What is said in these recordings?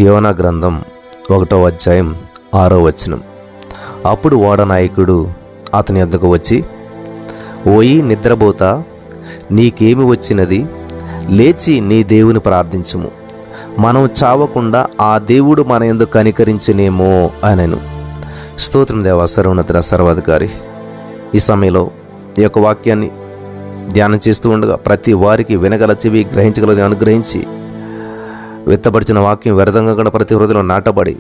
యోనా గ్రంథం 1వ అధ్యాయం 6వ వచనం. అప్పుడు ఓడ నాయకుడు అతని వద్దకు వచ్చి, ఓయి నిద్రపోతా, నీకేమి వచ్చినది? లేచి నీ దేవుని ప్రార్థించుము, మనం చావకుండా ఆ దేవుడు మన యందు కనికరించునేమో అనెను. స్తోత్రం దేవా, సర్వోన్నత సర్వాధికారి. ఈ సమయంలో ఈ యొక్క వాక్యాన్ని ధ్యానం చేస్తూ ఉండగా ప్రతి వారికి వినగల చెవి, గ్రహించగలది అనుగ్రహించి, విత్తపడిచిన వాక్యం వ్యర్థంగా కూడా ప్రతి హృదయంలో నాటబడి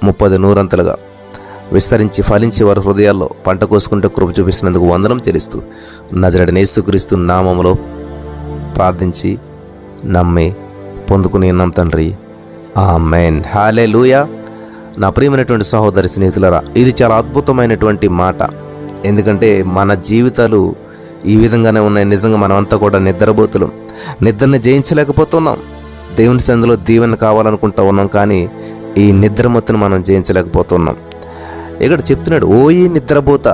30 నూరంతలుగా విస్తరించి ఫలించి వారి హృదయాల్లో పంట కోసుకుంటూ కృప చూపిస్తున్నందుకు వందనం చెల్లిస్తూ నజరేయుడైన యేసుక్రీస్తు నామములో ప్రార్థించి నమ్మి పొందుకుని ఉన్నాం తండ్రి, ఆమేన్. హల్లెలూయా. నా ప్రియమైనటువంటి సహోదరి స్నేహితులారా, ఇది చాలా అద్భుతమైనటువంటి మాట. ఎందుకంటే మన జీవితాలు ఈ విధంగానే ఉన్నాయి. నిజంగా మనమంతా కూడా నిద్రపోతులం. నిద్రని జయించలేకపోతున్నాం. దేవుని సందులో దీవెన కావాలనుకుంటా ఉన్నాం, కానీ ఈ నిద్రమత్తును మనం జయించలేకపోతున్నాం. ఇక్కడ చెప్తున్నాడు, ఓయి నిద్రపోతా.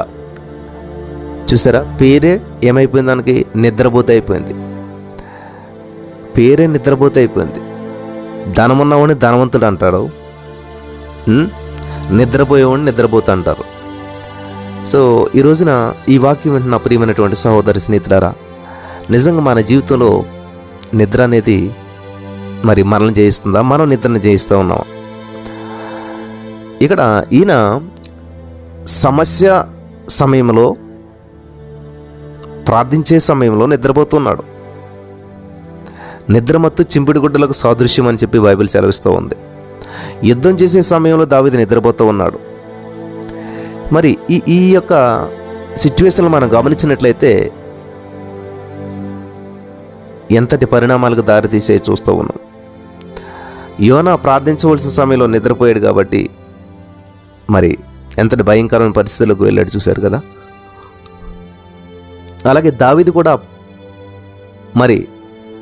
చూసారా, పేరే ఏమైపోయింది? దానికి నిద్రపోత అయిపోయింది. పేరే నిద్రపోత అయిపోయింది. ధనమున్నవాడిని ధనవంతుడు అంటాడు, నిద్రపోయేవాడిని నిద్రపోతా అంటారు. సో ఈ రోజున ఈ వాక్యం వింటున్న ప్రియమైనటువంటి సహోదరి స్నేహితులారా, నిజంగా మన జీవితంలో నిద్ర అనేది మరి మనల్ని జయిస్తుందా? మనం నిద్రని జయిస్తూ ఉన్నాం. ఇక్కడ ఈయన సమస్య సమయంలో, ప్రార్థించే సమయంలో నిద్రపోతున్నాడు. నిద్రమత్తు చింపిడి గుడ్డలకు సాదృశ్యం అని చెప్పి బైబిల్ సెలవిస్తూ ఉంది. యుద్ధం చేసే సమయంలో దావీదు నిద్రపోతూ ఉన్నాడు. మరి ఈ యొక్క సిచ్యువేషన్ మనం గమనించినట్లయితే ఎంతటి పరిణామాలకు దారితీసే చూస్తూ ఉన్నాం. యోనా ప్రార్థించవలసిన సమయంలో నిద్రపోయాడు కాబట్టి మరి ఎంతటి భయంకరమైన పరిస్థితులకు వెళ్ళాడు చూశారు కదా. అలాగే దావీదు కూడా మరి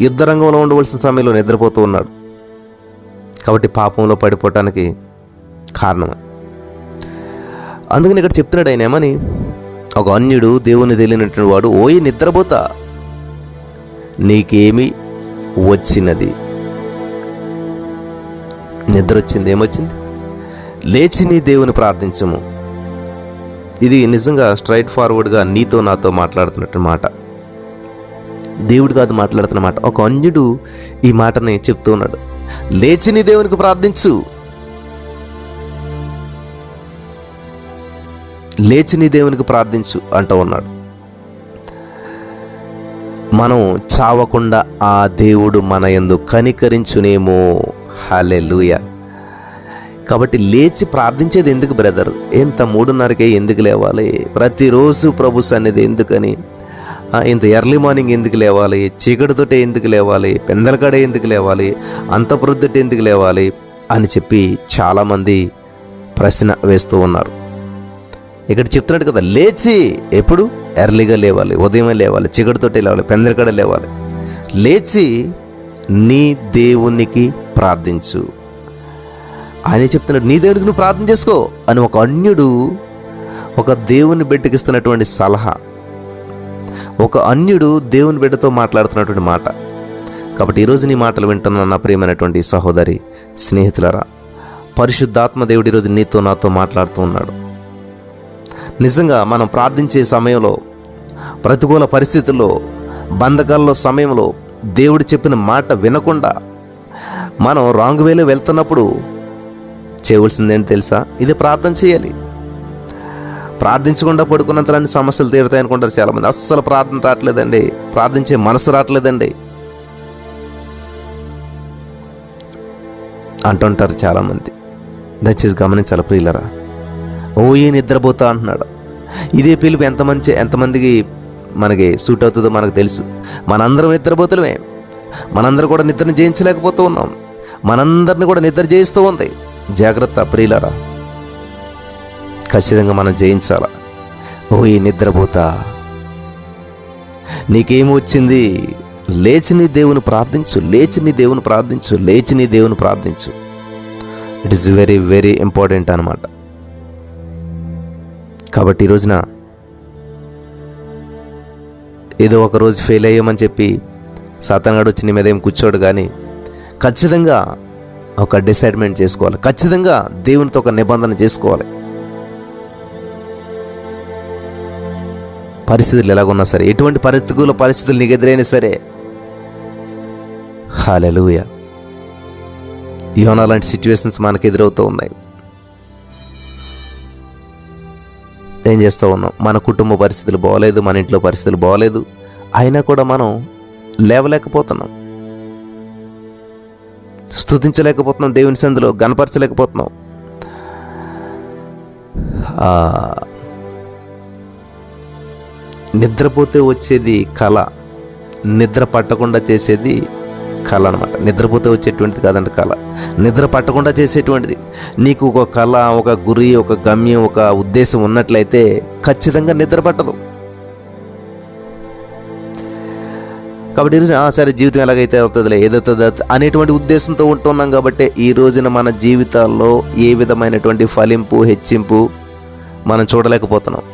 యుద్ధ రంగంలో ఉండవలసిన సమయంలో నిద్రపోతూ ఉన్నాడు కాబట్టి పాపంలో పడిపోవటానికి కారణం. అందుకని ఇక్కడ చెప్తున్నాడు ఆయన ఏమని, ఒక అన్యుడు దేవుని తెలియనటువంటి వాడు, ఓయి నిద్రపోతా, నీకేమి వచ్చినది? నిద్ర వచ్చింది, ఏమొచ్చింది? లేచి నీ దేవుని ప్రార్థించము. ఇది నిజంగా స్ట్రైట్ ఫార్వర్డ్గా నీతో నాతో మాట్లాడుతున్నట్టు మాట. దేవుడు కాదు మాట్లాడుతున్న మాట. ఒక అన్యుడు ఈ మాటని చెప్తూ ఉన్నాడు, లేచి నీ దేవునికి ప్రార్థించు, లేచి నీ దేవునికి ప్రార్థించు అంటూ ఉన్నాడు. మనం చావకుండా ఆ దేవుడు మన యందు కనికరించునేమో. హల్లెలూయా. కాబట్టి లేచి ప్రార్థించేది ఎందుకు బ్రదర్? ఎంత 3:30కే ఎందుకు లేవాలి? ప్రతిరోజు ప్రభు సన్నిధి ఎందుకని? ఇంత ఎర్లీ మార్నింగ్ ఎందుకు లేవాలి? చీకటితోటే ఎందుకు లేవాలి? పెందలకాడే ఎందుకు లేవాలి? అంత ప్రొద్దుటే ఎందుకు లేవాలి అని చెప్పి చాలామంది ప్రశ్న వేస్తూ ఉన్నారు. ఇక్కడ చెప్తున్నాడు కదా, లేచి ఎప్పుడు? ఎర్లీగా లేవాలి, ఉదయమే లేవాలి, చీకటితోటే లేవాలి, పెందలకాడ లేవాలి. లేచి నీ దేవునికి ప్రార్థించు. ఆయన చెప్తున్నాడు, నీ దేవునికి నువ్వు ప్రార్థన చేసుకో అని ఒక అన్యుడు ఒక దేవుని బిడ్డకి ఇస్తున్నటువంటి సలహా. ఒక అన్యుడు దేవుని బిడ్డతో మాట్లాడుతున్నటువంటి మాట. కాబట్టి ఈరోజు నీ మాటలు వింటున్న నా ప్రియమైనటువంటి సహోదరి స్నేహితులారా, పరిశుద్ధాత్మ దేవుడు ఈరోజు నీతో నాతో మాట్లాడుతూ ఉన్నాడు. నిజంగా మనం ప్రార్థించే సమయంలో, ప్రతికూల పరిస్థితుల్లో, బంధకాల్లో సమయంలో దేవుడు చెప్పిన మాట వినకుండా మనం రాంగ్ వేలో వెళ్తున్నప్పుడు చేయవలసిందేంటి తెలుసా? ఇది ప్రార్థన చేయాలి. ప్రార్థించకుండా పడుకున్నంతరాన్ని సమస్యలు తీరుతాయి అనుకుంటారు చాలామంది. అస్సలు ప్రార్థన రావట్లేదండి, ప్రార్థించే మనసు రావట్లేదండి అంటుంటారు చాలామంది. దయచేసి గమనించాలి ప్రియులరా. ఓయే నిద్రపోతా అంటున్నాడు. ఇదే పిలుపు ఎంతమందికి మనకి సూట్ అవుతుందో మనకు తెలుసు. మనందరం నిద్రపోతులమే. మనందరం కూడా నిద్రను జయించలేకపోతూ ఉన్నాం. మనందరిని కూడా నిద్ర చేయిస్తూ ఉంది. జాగ్రత్త ప్రియులరా, ఖచ్చితంగా మనం జయించాల. ఓయే నిద్రపోతా, నీకేమి వచ్చింది? లేచి నీ దేవుని ప్రార్థించు, లేచి నీ దేవుని ప్రార్థించు, లేచి నీ దేవుని ప్రార్థించు. It is very very important అన్నమాట. కాబట్టి ఈ రోజున ఏదో ఒక రోజు ఫెయిల్ అయ్యామని చెప్పి సాతానుగాడు వచ్చి నీ మీద ఏం కూర్చోడు, కానీ ఖచ్చితంగా ఒక డిసైడ్మెంట్ చేసుకోవాలి. ఖచ్చితంగా దేవునితో ఒక నిబంధన చేసుకోవాలి. పరిస్థితులు ఎలాగున్నా సరే, ఎటువంటి పరిస్థితులు నీకు ఎదురైనా సరే, హల్లెలూయా, యోనా లాంటి సిచ్యువేషన్స్ మనకు ఎదురవుతూ ఉన్నాయి. ఏం చేస్తూ ఉన్నాం? మన కుటుంబ పరిస్థితులు బాగోలేదు, మన ఇంట్లో పరిస్థితులు బాగోలేదు, అయినా కూడా మనం లేవలేకపోతున్నాం, స్తుతించలేకపోతున్నాం, దేవుని సందులో గణపరచలేకపోతున్నాం. నిద్రపోతే వచ్చేది కళ, నిద్ర పట్టకుండా చేసేది కళ అనమాట. నిద్రపోతే వచ్చేటువంటిది కాదండి కళ, నిద్ర పట్టకుండా చేసేటువంటిది. నీకు ఒక కళ, ఒక గురి, ఒక గమ్యం, ఒక ఉద్దేశం ఉన్నట్లయితే ఖచ్చితంగా నిద్ర పట్టదు. కాబట్టి ఈరోజు సరే జీవితం ఎలాగైతే అవుతుందిలే, ఏదవుతుంది అనేటువంటి ఉద్దేశంతో ఉంటున్నాం. కాబట్టి ఈ రోజున మన జీవితాల్లో ఏ విధమైనటువంటి ఫలింపు, హెచ్చింపు మనం చూడలేకపోతున్నాం.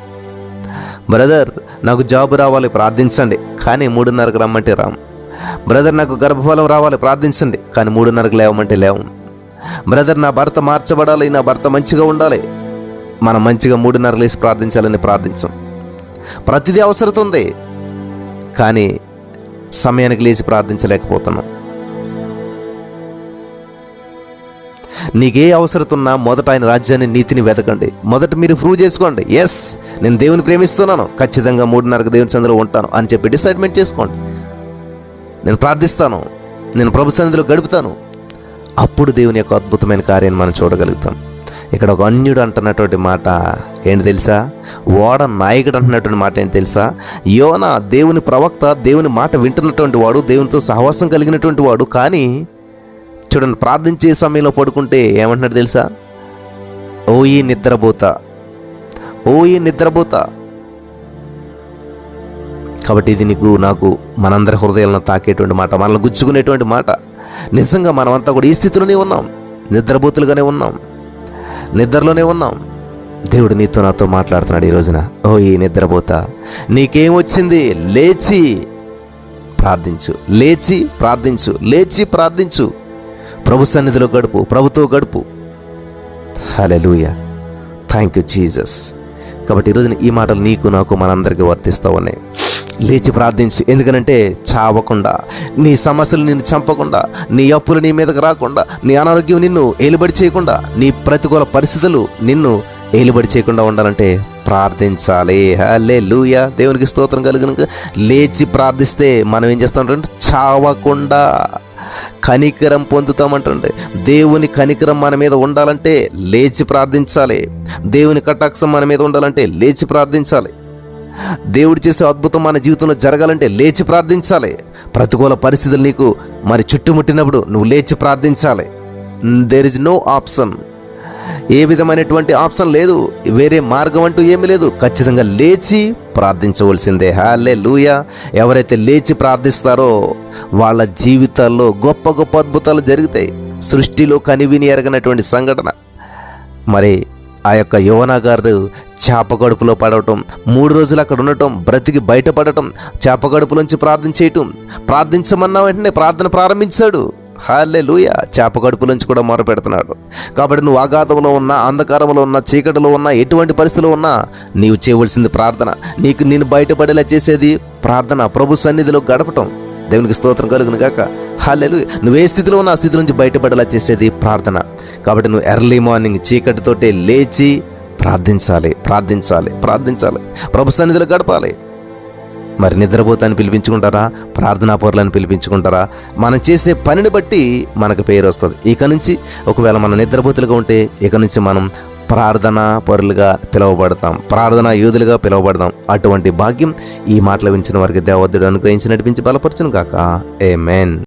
బ్రదర్, నాకు జాబ్ రావాలి, ప్రార్థించండి, కానీ 3:30కు రమ్మంటే రాము. బ్రదర్, నాకు గర్భఫలం రావాలి, ప్రార్థించండి, కానీ 3:30కు లేవమంటే లేవు. బ్రదర్, నా భర్త మార్చబడాలి, నా భర్త మంచిగా ఉండాలి, మనం మంచిగా 3:30 లేసి ప్రార్థించాలని ప్రార్థించాం. ప్రతిదీ అవసరం ఉంది, కానీ సమయానికి లేచి ప్రార్థించలేకపోతున్నాం. నీకే అవసరం ఉన్నా మొదట ఆయన రాజ్యాన్ని, నీతిని వెతకండి. మొదట మీరు ప్రూవ్ చేసుకోండి, ఎస్ నేను దేవుని ప్రేమిస్తున్నాను, ఖచ్చితంగా 3:30కు దేవుని సన్నిధిలో ఉంటాను అని చెప్పి డిసైడ్మెంట్ చేసుకోండి. నేను ప్రార్థిస్తాను, నేను ప్రభు సన్నిధిలో గడుపుతాను. అప్పుడు దేవుని యొక్క అద్భుతమైన కార్యాన్ని మనం చూడగలుగుతాం. ఇక్కడ ఒక అన్యుడు అంటున్నటువంటి మాట ఏంటి తెలుసా? ఓడ నాయకుడు అంటున్నటువంటి మాట ఏంటి తెలుసా? యోనా దేవుని ప్రవక్త, దేవుని మాట వింటున్నటువంటి వాడు, దేవునితో సహవాసం కలిగినటువంటి వాడు. కానీ చూడండి, ప్రార్థించే సమయంలో పడుకుంటే ఏమంటున్నాడు తెలుసా? ఓయి నిద్రపోతా, ఓయి నిద్రపోతా. కాబట్టి ఇది నీకు, నాకు, మనందరి హృదయాలను తాకేటువంటి మాట, మనల్ని గుచ్చుకునేటువంటి మాట. నిజంగా మనమంతా కూడా ఈ స్థితిలోనే ఉన్నాం, నిద్రపోతులుగానే ఉన్నాం, నిద్రలోనే ఉన్నాం. దేవుడు నీతో నాతో మాట్లాడుతున్నాడు ఈ రోజున. ఓ ఈ నిద్రపోతా, నీకేమొచ్చింది? లేచి ప్రార్థించు, లేచి ప్రార్థించు, లేచి ప్రార్థించు. ప్రభు సన్నిధిలో గడుపు, ప్రభుతో గడుపు. హల్లెలూయా, థ్యాంక్ యూ జీసస్. కాబట్టి ఈరోజున ఈ మాటలు నీకు, నాకు, మనందరికీ వర్తిస్తూ ఉన్నాయి. లేచి ప్రార్థించు. ఎందుకనంటే చావకుండా, నీ సమస్యలు నిన్ను చంపకుండా, నీ అప్పులు నీ మీదకి రాకుండా, నీ అనారోగ్యం నిన్ను ఏలుబడి చేయకుండా, నీ ప్రతికూల పరిస్థితులు నిన్ను ఏలుబడి చేయకుండా ఉండాలంటే ప్రార్థించాలి. హల్లెలూయా, దేవునికి స్తోత్రం కలుగును. లేచి ప్రార్థిస్తే మనం ఏం చేస్తామంటే చావకుండా కనికరం పొందుతామంటుండే. దేవుని కనికరం మన మీద ఉండాలంటే లేచి ప్రార్థించాలి. దేవుని కటాక్షం మన మీద ఉండాలంటే లేచి ప్రార్థించాలి. దేవుడు చేసే అద్భుతం మన జీవితంలో జరగాలంటే లేచి ప్రార్థించాలి. ప్రతికూల పరిస్థితులు నీకు మరి చుట్టుముట్టినప్పుడు నువ్వు లేచి ప్రార్థించాలి. దేర్ ఇస్ నో ఆప్షన్, ఏ విధమైనటువంటి ఆప్షన్ లేదు, వేరే మార్గం అంటూ ఏమీ లేదు. ఖచ్చితంగా లేచి ప్రార్థించవలసిందే. హల్లెలూయా. ఎవరైతే లేచి ప్రార్థిస్తారో వాళ్ళ జీవితాల్లో గొప్ప గొప్ప అద్భుతాలు జరుగుతాయి. సృష్టిలో కనివిని ఎరగనటువంటి సంఘటన. మరి ఆ యొక్క యోనా గారు చేప గడుపులో పడటం, 3 రోజులు అక్కడ ఉండటం, బ్రతికి బయటపడటం, చేప గడుపులోంచి ప్రార్థన చేయటం, ప్రార్థించమన్న వెంటనే ప్రార్థన ప్రారంభించాడు. హల్లెలూయా. చేప గడుపులోంచి కూడా మొరపెడుతున్నాడు. కాబట్టి నువ్వు అగాధంలో ఉన్నా, అంధకారంలో ఉన్నా, చీకటిలో ఉన్నా, ఎటువంటి పరిస్థితిలో ఉన్నా నీవు చేయవలసింది ప్రార్థన. నిన్ను బయటపడేలా చేసేది ప్రార్థన, ప్రభు సన్నిధిలో గడపటం. దేవునికి స్తోత్రం కలుగును గాక. హల్లెలూయా. నువ్వు ఏ స్థితిలో ఉన్నా ఆ స్థితి నుంచి బయటపడేలా చేసేది ప్రార్థన. కాబట్టి నువ్వు ఎర్లీ మార్నింగ్ చీకటితోటే లేచి ప్రార్థించాలి, ప్రార్థించాలి, ప్రార్థించాలి, ప్రభు సన్నిధిలో గడపాలి. మరి నిద్రపోతాన్ని పిలిపించుకుంటారా, ప్రార్థనా పరులను పిలిపించుకుంటారా? మనం చేసే పనిని బట్టి మనకు పేరు వస్తుంది. ఇక నుంచి ఒకవేళ మనం నిద్రపోతులుగా ఉంటే ఇక నుంచి మనం ప్రార్థనా పరులుగా పిలువబడతాం, ప్రార్థనా యోధులుగా పిలువబడతాం. అటువంటి భాగ్యం ఈ మాటలు వించిన వారికి దేవదేవుడు అనుగ్రహించి నడిపించి బలపరచును గాక. ఆమేన్.